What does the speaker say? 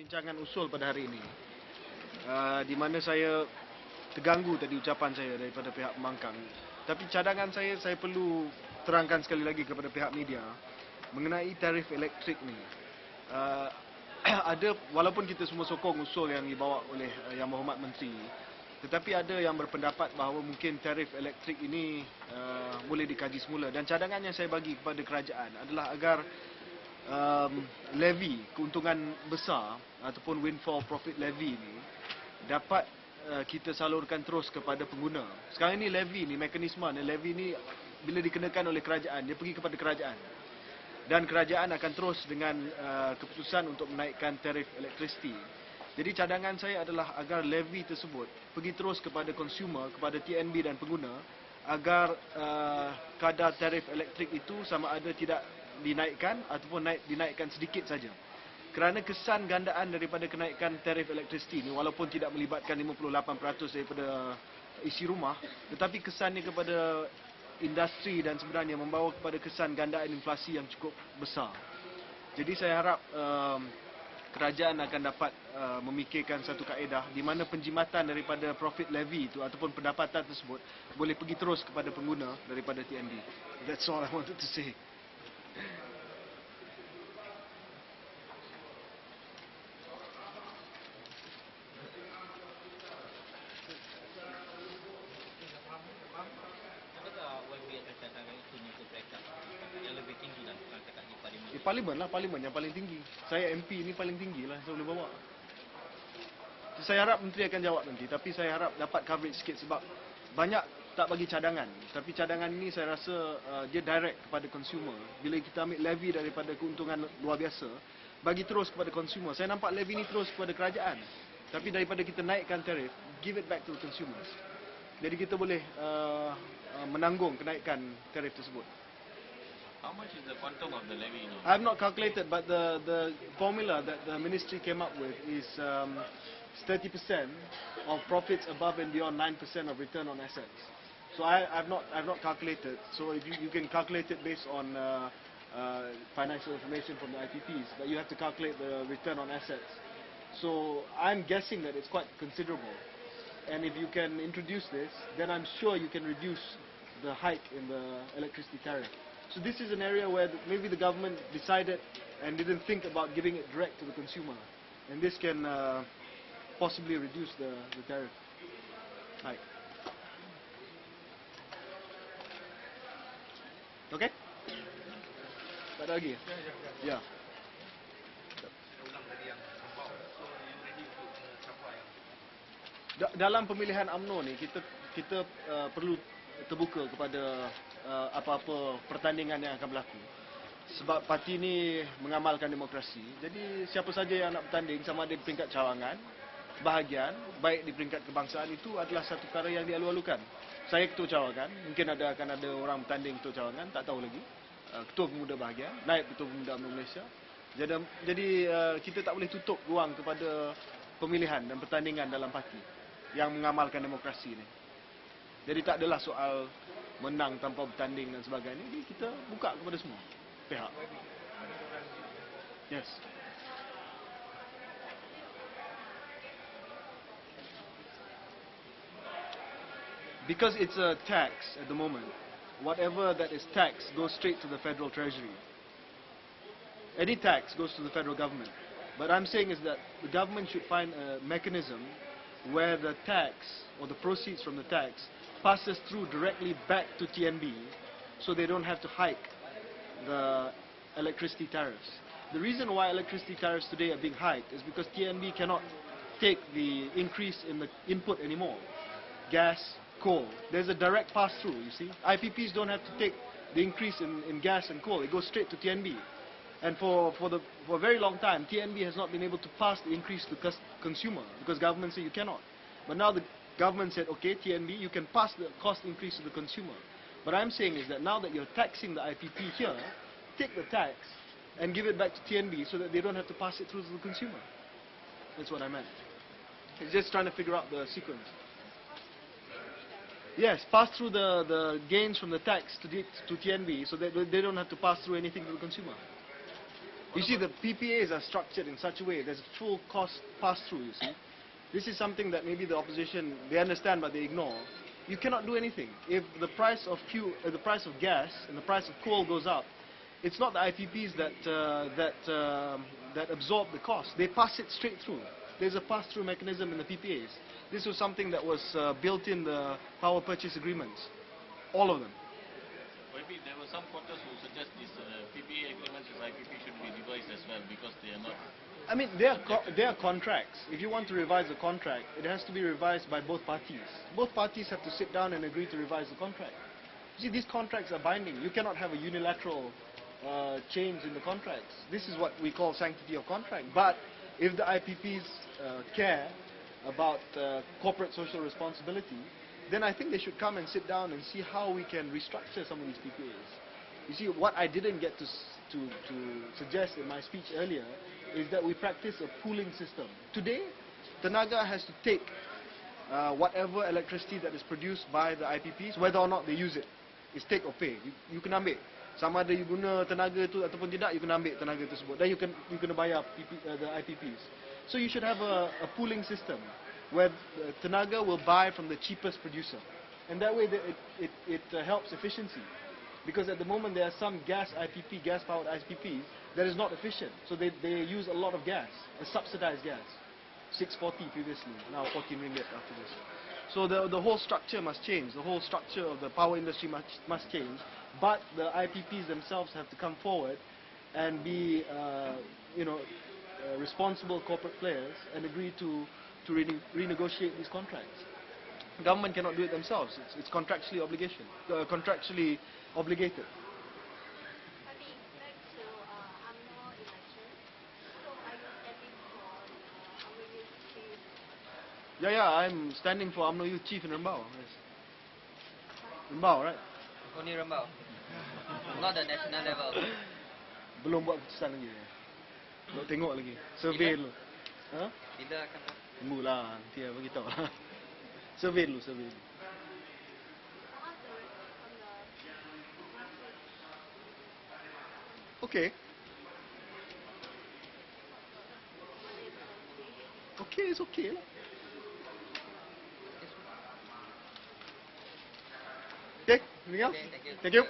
perbincangan usul pada hari ini, di mana saya terganggu tadi ucapan saya daripada pihak pembangkang. Tapi cadangan saya perlu terangkan sekali lagi kepada pihak media mengenai tarif elektrik ni. Ada, walaupun kita semua sokong usul yang dibawa oleh Yang Berhormat Menteri, tetapi ada yang berpendapat bahawa mungkin tarif elektrik ini boleh dikaji semula. Dan cadangan yang saya bagi kepada kerajaan adalah agar levy, keuntungan besar ataupun windfall profit levy ni dapat kita salurkan terus kepada pengguna. Sekarang ni levy ni, mekanisme ni, levy ni bila dikenakan oleh kerajaan, dia pergi kepada kerajaan. Dan kerajaan akan terus dengan keputusan untuk menaikkan tarif elektrisiti. Jadi cadangan saya adalah agar levy tersebut pergi terus kepada consumer, kepada TNB dan pengguna, agar kadar tarif elektrik itu sama ada tidak dinaikkan ataupun dinaikkan sedikit saja. Kerana kesan gandaan daripada kenaikan tarif elektrisiti ini, walaupun tidak melibatkan 58% daripada isi rumah, tetapi kesannya kepada industri dan sebenarnya membawa kepada kesan gandaan inflasi yang cukup besar. Jadi saya harap kerajaan akan dapat memikirkan satu kaedah di mana penjimatan daripada profit levy itu ataupun pendapatan tersebut boleh pergi terus kepada pengguna daripada TNB. That's all I wanted to say. Parlimen lah, parlimen yang paling tinggi. Saya MP ni paling tinggi lah saya boleh bawa. Saya harap menteri akan jawab nanti, tapi saya harap dapat coverage sikit sebab banyak tak bagi cadangan. Tapi cadangan ini saya rasa dia direct kepada consumer. Bila kita ambil levy daripada keuntungan luar biasa, bagi terus kepada consumer. Saya nampak levy ni terus kepada kerajaan. Tapi daripada kita naikkan tarif, give it back to consumers. Jadi kita boleh menanggung kenaikan tarif tersebut. How much is the quantum of the levy? I have not calculated, but the formula that the ministry came up with is 30% of profits above and beyond 9% of return on assets. So I've not calculated. So if you can calculate it based on financial information from the IPPs, but you have to calculate the return on assets. So I'm guessing that it's quite considerable. And if you can introduce this, then I'm sure you can reduce the hike in the electricity tariff. So this is an area where maybe the government decided and didn't think about giving it direct to the consumer. And this can possibly reduce the tariff hike. Okay? Ada lagi? Ya. Dalam pemilihan UMNO ni kita perlu terbuka kepada apa-apa pertandingan yang akan berlaku. Sebab parti ni mengamalkan demokrasi. Jadi siapa saja yang nak bertanding, sama ada di peringkat cawangan, bahagian, baik di peringkat kebangsaan, itu adalah satu perkara yang dialu-alukan. Saya ketua cawangan, mungkin akan ada orang bertanding ketua cawangan, tak tahu lagi. Ketua pemuda bahagian, naib ketua pemuda UMNO Malaysia. Jadi kita tak boleh tutup ruang kepada pemilihan dan pertandingan dalam parti yang mengamalkan demokrasi ni. Jadi tak adalah soal menang tanpa bertanding dan sebagainya. Jadi kita buka kepada semua pihak. Yes. Because it's a tax at the moment, whatever that is taxed goes straight to the federal treasury. Any tax goes to the federal government. But I'm saying is that the government should find a mechanism where the tax or the proceeds from the tax passes through directly back to TNB, so they don't have to hike the electricity tariffs. The reason why electricity tariffs today are being hiked is because TNB cannot take the increase in the input anymore. Gas, coal. There's a direct pass-through, you see. IPPs don't have to take the increase in gas and coal. It goes straight to TNB. And for a very long time, TNB has not been able to pass the increase to consumer because government say you cannot. But now the government said, okay, TNB, you can pass the cost increase to the consumer. What I'm saying is that now that you're taxing the IPP here, take the tax and give it back to TNB so that they don't have to pass it through to the consumer. That's what I meant. It's just trying to figure out the sequence. Yes, pass through the gains from the tax to TNB so that they don't have to pass through anything to the consumer. You see, the PPAs are structured in such a way there's a full cost pass-through, you see. This is something that maybe the opposition, they understand but they ignore. You cannot do anything. If the price of the price of gas and the price of coal goes up, it's not the IPPs that absorb the cost. They pass it straight through. There's a pass-through mechanism in the PPAs. This was something that was built in the power purchase agreements. All of them. Maybe there were some quarters who suggest these PPA agreements with IPP should be revised as well because they are not. I mean, they are contracts. If you want to revise a contract, it has to be revised by both parties. Both parties have to sit down and agree to revise the contract. You see, these contracts are binding. You cannot have a unilateral change in the contracts. This is what we call sanctity of contract. But if the IPPs care about corporate social responsibility, then I think they should come and sit down and see how we can restructure some of these PPAs. You see, what I didn't get to suggest in my speech earlier is that we practice a pooling system. Today, Tenaga has to take whatever electricity that is produced by the IPPs, whether or not they use it. It's take or pay. You can ambil. Sama ada you guna tenaga itu ataupun tidak, you can ambil tenaga tersebut. Then you kena bayar the IPPs. So you should have a pooling system where Tenaga will buy from the cheapest producer. And that way it helps efficiency. Because at the moment there are some gas-powered IPPs that is not efficient. So they use a lot of gas, a subsidized gas. 640 previously, now 14 ringgit after this. So the whole structure must change. The whole structure of the power industry must change. But the IPPs themselves have to come forward and be, responsible corporate players and agree to renegotiate these contracts. The government cannot do it themselves. It's contractually obligated. Coming back to UMNO election, so are you standing for our youth chief? Yeah, I'm standing for UMNO Youth Chief in Rembau. Yes. Rembau, right? Only Rembau. Not the national level. Belum buat keputusan lagi. Nak tengok lagi. Survey dulu. Ha? Bila akan Tunggulah, nanti saya beritahu lah. Survey dulu. What's the response from the grassroots? Okay. Okay, it's okay lah. Okay, anything else? Okay, thank you. Thank you.